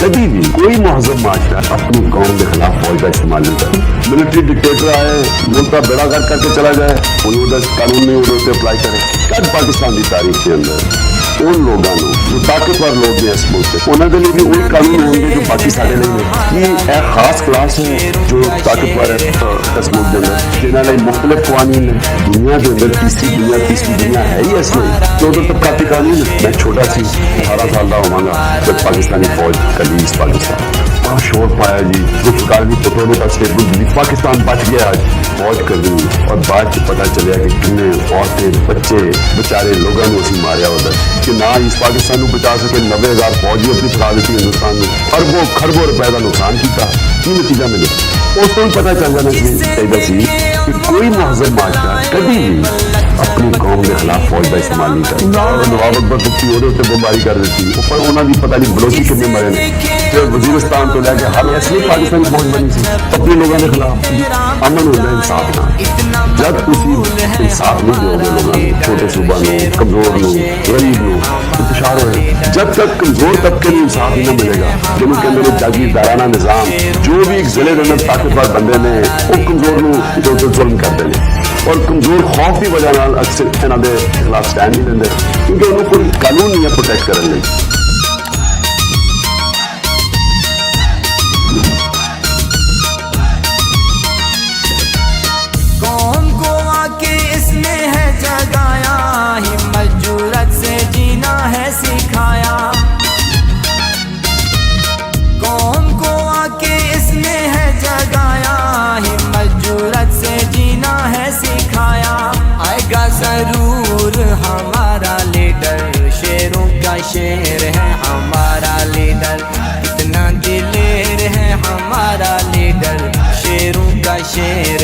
कभी भी कोई महजब माशरा अपनी कौम के खिलाफ फौज का इस्तेमाल नहीं करता। मिलिट्री डिक्टेटर आए, मुल्क का बेड़ा गर्क करके चला जाए, उन्होंने कानून नहीं उन्होंने अप्लाई करे। कद पाकिस्तान की तारीख के अंदर उन लोगों जो ताकतवर लोग ने इस मुल्क से उन्होंने लिए भी वही कानून होंगे जो बाकी सारे नहीं है। ये एक खास क्लास है जो ताकतवर है इस मुल्क के अंदर, जिन्होंने मुख्तलिफ कानून है। दुनिया के अंदर तीसरी दुनिया है ही इसमें तो उधर तबकाती कानून है। मैं छोटा सी 18 साल का होगा जब पाकिस्तानी फौज कलीस पाकिस्तान बड़ा शोर पाया जी, जो सरकार की पटोले का स्टेटमेंट दी, पाकिस्तान बच गया आज फौज कर दी। और बाद में पता चलिया कि कितने औरतें बच्चे बेचारे लोगों ने उसी मारिया उधर कि ना इस पाकिस्तान को बचा सके। 90,000 फौज ही अपनी फैला दी हिंदुस्तान में, अरबों खरबों रुपए का नुकसान किया। की नतीजा मिले उस तो पता चल जाना चाहिए कि कोई महजब माशरा कभी भी अपनी कौम के खिलाफ फौज का इस्तेमाल नहीं करता। नवाब अकबर कुत्ती होते उत्ते बमबारी कर देती, पर उन्होंने पता नहीं बलोची कितने मरे ने। फिर वजीरिस्तान तो लैके हर असली पाकिस्तानी फौज बनी सी अपने लोगों के खिलाफ। अमन होता इंसाफ ना, जब तुम इंसाफ नहीं दोगे लोगों को, छोटे सूबा नो, कमजोर नो, गरीब नो, इंतशार हो। जब तक कमजोर तबके में इंसाफ नहीं मिलेगा, जिनके अंदर जागीरदाराना निजाम, जो भी एक जिले के अंदर ताकतवर बंदे ने वो कमजोर नो जुल्म कर देने। और कमजोर खौफ की वजह अक्सर इन्हों के खिलाफ स्टैंड नहीं लेंगे, क्योंकि उन्होंने कोई कानून नहीं है प्रोटेक्ट करने लगी। कौम को आके इसने है जगाया, हिम्मत जुर्रत से जीना है सिखाया। कौम को आके इसने है जगाया, हिम्मत जुर्रत से जीना है सिखाया। आएगा जरूर हमारा लीडर, शेरों का शेर है हमारा लीडर। इतना दिलेर है हमारा लीडर, शेरों का शेर